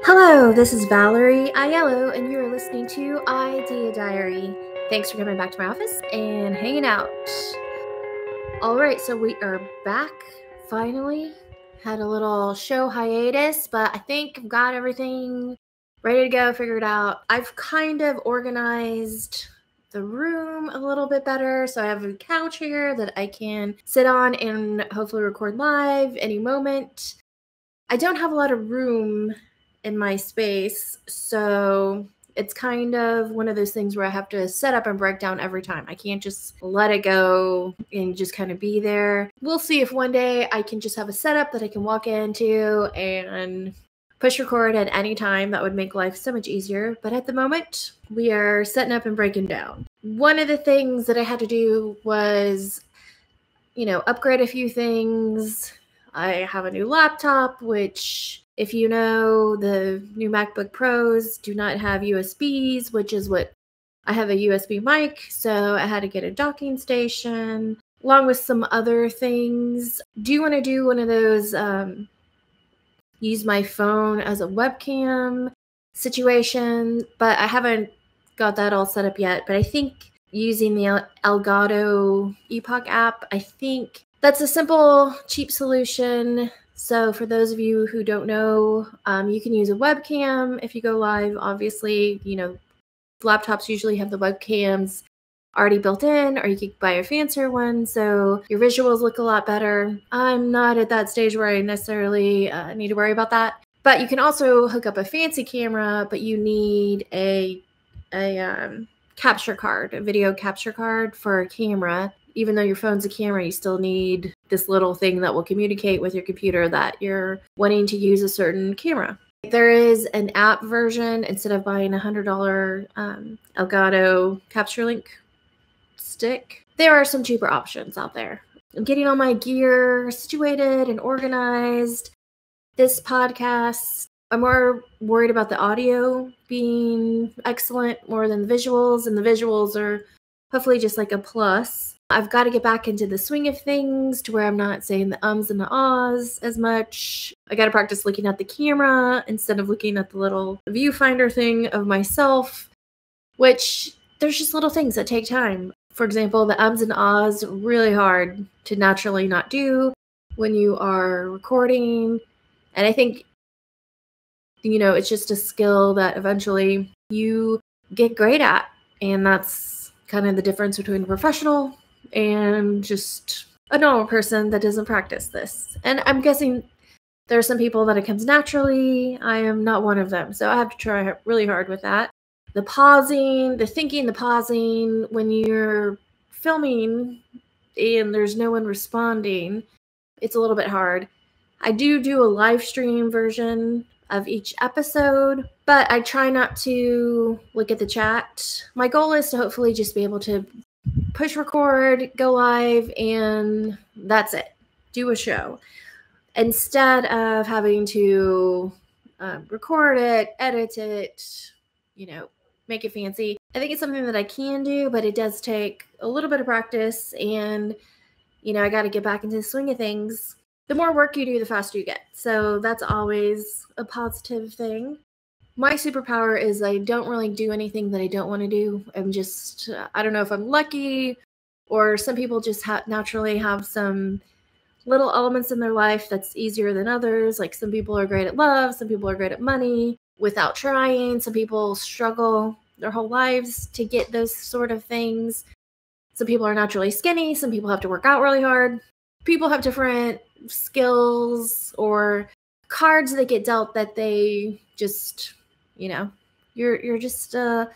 Hello, this is Valerie Aiello, and you are listening to Idea Diary. Thanks for coming back to my office and hanging out. Alright, so we are back, finally. Had a little show hiatus, but I think I've got everything ready to go, figured out. I've kind of organized the room a little bit better, so I have a couch here that I can sit on and hopefully record live any moment. I don't have a lot of room in my space, so it's kind of one of those things where I have to set up and break down every time. I can't just let it go and just kind of be there. We'll see if one day I can just have a setup that I can walk into and push record at any time. That would make life so much easier. But at the moment, we are setting up and breaking down. One of the things that I had to do was, upgrade a few things. I have a new laptop, which, if you know, the new MacBook Pros do not have USBs, which is what I have, a USB mic, so I had to get a docking station, along with some other things. Do want to do one of those use my phone as a webcam situation, but I haven't got that all set up yet. But I think using the Elgato Epoch app, I think that's a simple, cheap solution. So for those of you who don't know, you can use a webcam if you go live. Obviously, laptops usually have the webcams already built in, or you could buy a fancier one so your visuals look a lot better. I'm not at that stage where I necessarily need to worry about that. But you can also hook up a fancy camera, but you need a capture card, a video capture card for a camera. Even though your phone's a camera, you still need this little thing that will communicate with your computer that you're wanting to use a certain camera. There is an app version. Instead of buying a $100 Elgato Capture Link stick, there are some cheaper options out there. I'm getting all my gear situated and organized. This podcast, I'm more worried about the audio being excellent more than the visuals, and the visuals are hopefully just like a plus. I've got to get back into the swing of things to where I'm not saying the ums and the ahs as much. I got to practice looking at the camera instead of looking at the little viewfinder thing of myself, which there's just little things that take time. For example, the ums and ahs, really hard to naturally not do when you are recording. And I think, it's just a skill that eventually you get great at. And that's kind of the difference between a professional and just a normal person that doesn't practice this. And I'm guessing there are some people that it comes naturally. I am not one of them, so I have to try really hard with that. The pausing, the thinking, the pausing when you're filming and there's no one responding, it's a little bit hard. I do a live stream version of each episode, but I try not to look at the chat. My goal is to hopefully just be able to push record, go live, and that's it. Do a show. Instead of having to record it, edit it, make it fancy. I think it's something that I can do, but it does take a little bit of practice, and, I got to get back into the swing of things. The more work you do, the faster you get. So that's always a positive thing. My superpower is I don't really do anything that I don't want to do. I'm just, I don't know if I'm lucky, or some people just naturally have some little elements in their life that's easier than others. Like some people are great at love, some people are great at money without trying. Some people struggle their whole lives to get those sort of things. Some people are naturally skinny. Some people have to work out really hard. People have different skills or cards that get dealt that they just, you're just a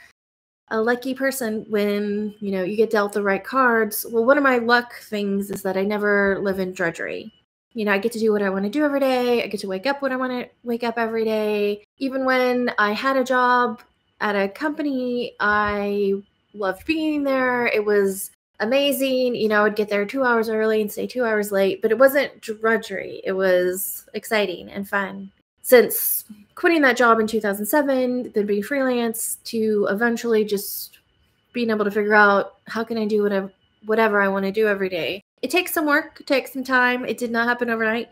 lucky person when, you get dealt the right cards. Well, one of my luck things is that I never live in drudgery. I get to do what I want to do every day. I get to wake up when I want to wake up every day. Even when I had a job at a company, I loved being there. It was amazing. I would get there 2 hours early and stay 2 hours late, but it wasn't drudgery. It was exciting and fun. Since quitting that job in 2007, then being freelance, to eventually just being able to figure out how can I do whatever I want to do every day. It takes some work, it takes some time. It did not happen overnight,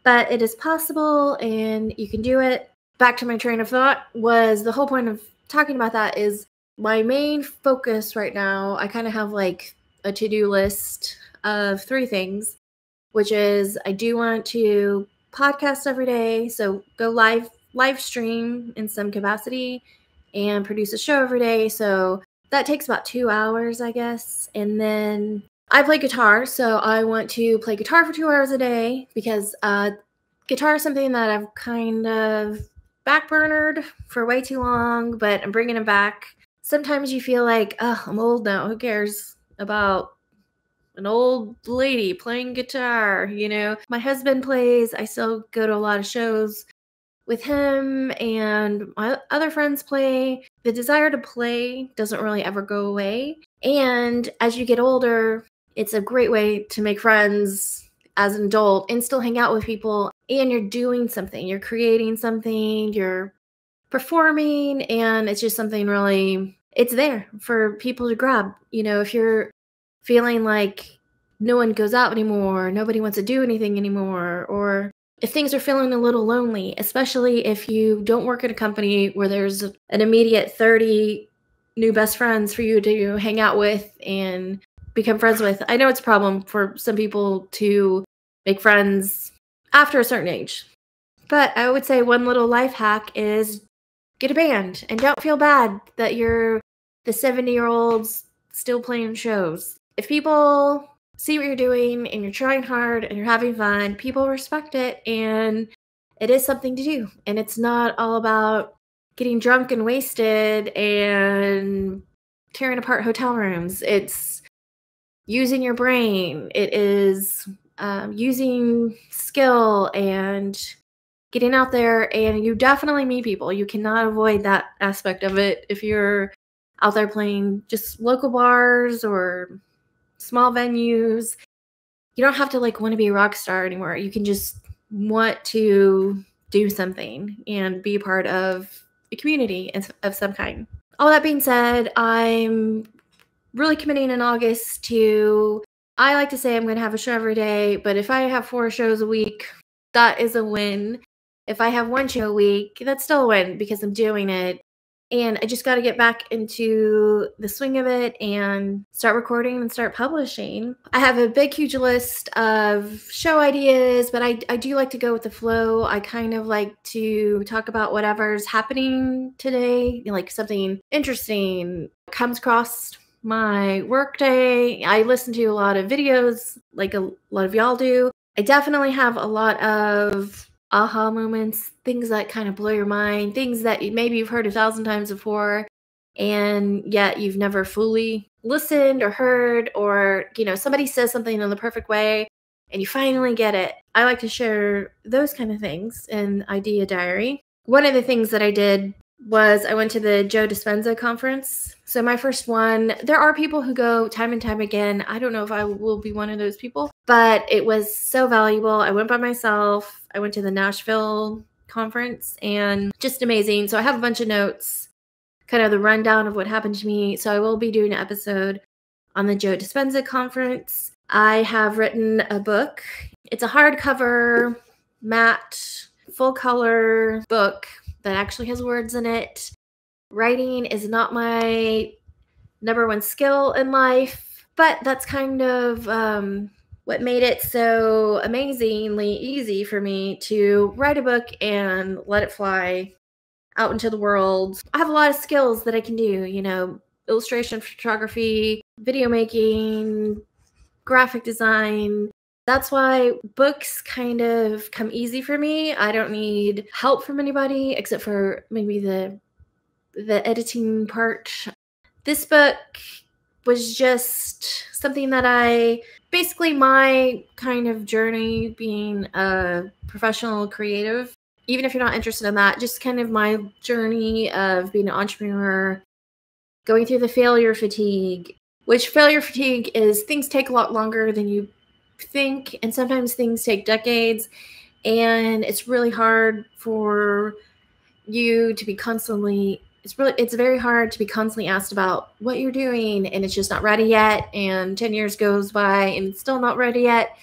but it is possible and you can do it. back to my train of thought, was the whole point of talking about that is my main focus right now. I kind of have like a to-do list of 3 things, which is I do want to podcast every day, so go live stream in some capacity and produce a show every day. So that takes about 2 hours, I guess. And then I play guitar, so I want to play guitar for 2 hours a day because guitar is something that I've kind of backburnered for way too long, but I'm bringing it back. Sometimes you feel like, oh, I'm old now. Who cares about an old lady playing guitar? You know, my husband plays. I still go to a lot of shows with him, and my other friends play. The desire to play doesn't really ever go away. And as you get older, it's a great way to make friends as an adult and still hang out with people. And you're doing something, you're creating something, you're performing, and it's just something really, it's there for people to grab. You know, if you're feeling like no one goes out anymore, nobody wants to do anything anymore, or if things are feeling a little lonely, especially if you don't work at a company where there's an immediate 30 new best friends for you to hang out with and become friends with. I know it's a problem for some people to make friends after a certain age, but I would say one little life hack is get a band and don't feel bad that you're the 70-year-olds still playing shows. If people see what you're doing and you're trying hard and you're having fun, people respect it, and it is something to do. And it's not all about getting drunk and wasted and tearing apart hotel rooms. It's using your brain. It is using skill and getting out there, and you definitely meet people. You cannot avoid that aspect of it if you're out there playing just local bars or small venues. You don't have to like want to be a rock star anymore. You can just want to do something and be a part of a community of some kind. All that being said, I'm really committing in August to, I like to say I'm going to have a show every day, but if I have 4 shows a week, that is a win. If I have 1 show a week, that's still a win because I'm doing it. And I just got to get back into the swing of it and start recording and start publishing. I have a big, huge list of show ideas, but I do like to go with the flow. I kind of like to talk about whatever's happening today, like something interesting comes across my workday. I listen to a lot of videos, like a lot of y'all do. I definitely have a lot of aha moments, things that kind of blow your mind, things that maybe you've heard 1,000 times before, and yet you've never fully listened or heard, or, you know, somebody says something in the perfect way and you finally get it. I like to share those kind of things in Idea Diary. One of the things that I did was I went to the Joe Dispenza conference. So my first one, there are people who go time and time again. I don't know if I will be one of those people, but it was so valuable. I went by myself. I went to the Nashville conference and just amazing. So I have a bunch of notes, kind of the rundown of what happened to me. So I will be doing an episode on the Joe Dispenza conference. I have written a book. It's a hardcover, matte, full color book that actually has words in it. Writing is not my #1 skill in life, but that's kind of what made it so amazingly easy for me to write a book and let it fly out into the world. I have a lot of skills that I can do, you know, illustration, photography, video making, graphic design. That's why books kind of come easy for me. I don't need help from anybody except for maybe the editing part. This book was just something that basically my kind of journey being a professional creative, even if you're not interested in that, just kind of my journey of being an entrepreneur, going through the failure fatigue, which failure fatigue is things take a lot longer than you think, and sometimes things take decades, and it's really hard for you to be constantly, it's very hard to be constantly asked about what you're doing, and it's just not ready yet, and 10 years goes by and it's still not ready yet,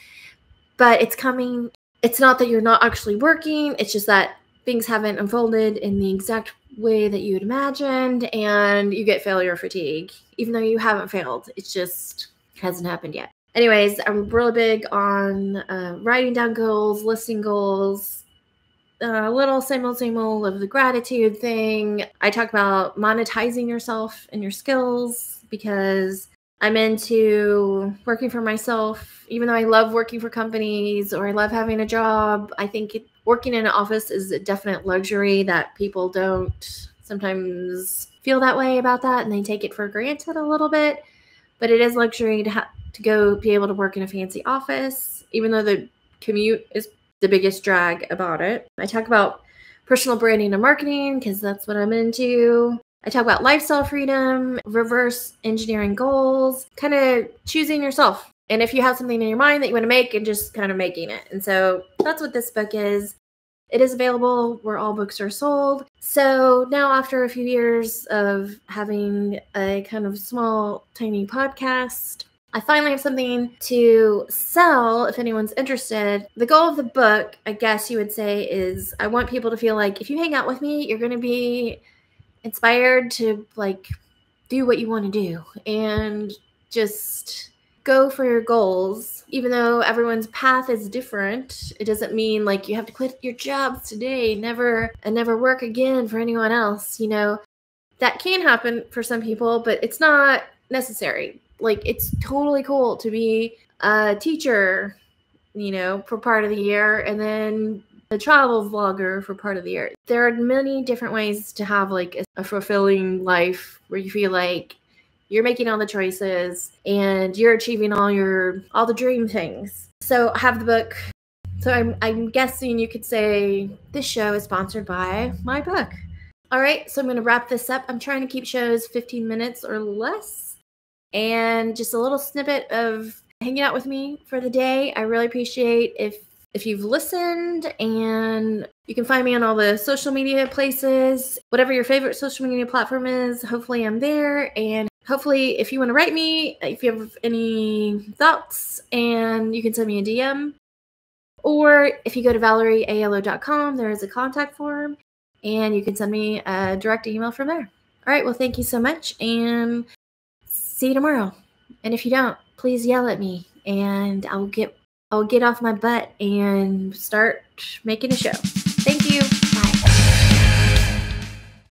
but it's coming. It's not that you're not actually working, it's just that things haven't unfolded in the exact way that you had imagined, and you get failure fatigue, even though you haven't failed. It just hasn't happened yet. Anyways, I'm really big on writing down goals, listing goals, a little same old of the gratitude thing. I talk about monetizing yourself and your skills because I'm into working for myself. Even though I love working for companies or I love having a job, I think working in an office is a definite luxury that people don't sometimes feel that way about that, and they take it for granted a little bit. But it is luxury to go be able to work in a fancy office, even though the commute is the biggest drag about it. I talk about personal branding and marketing because that's what I'm into. I talk about lifestyle freedom, reverse engineering goals, kind of choosing yourself. And if you have something in your mind that you want to make, and just kind of making it. And so that's what this book is. It is available where all books are sold. So now, after a few years of having a kind of small, tiny podcast, I finally have something to sell if anyone's interested. The goal of the book, I guess you would say, is I want people to feel like if you hang out with me, you're going to be inspired to like do what you want to do and just go for your goals. Even though everyone's path is different, it doesn't mean like you have to quit your jobs today, never work again for anyone else. You know, that can happen for some people, but it's not necessary. Like, it's totally cool to be a teacher, you know, for part of the year, and then a travel vlogger for part of the year. There are many different ways to have like a fulfilling life where you feel like you're making all the choices and you're achieving all the dream things. So I have the book. So I'm guessing you could say this show is sponsored by my book. All right, so I'm going to wrap this up. I'm trying to keep shows 15 minutes or less, and just a little snippet of hanging out with me for the day. I really appreciate if you've listened, and you can find me on all the social media places. Whatever your favorite social media platform is, hopefully I'm there. And hopefully if you want to write me, if you have any thoughts, and you can send me a DM. Or if you go to valerieaiello.com, there is a contact form, and you can send me a direct email from there. All right, well, thank you so much, and see you tomorrow. And if you don't, please yell at me, and I'll get off my butt and start making a show. Thank you.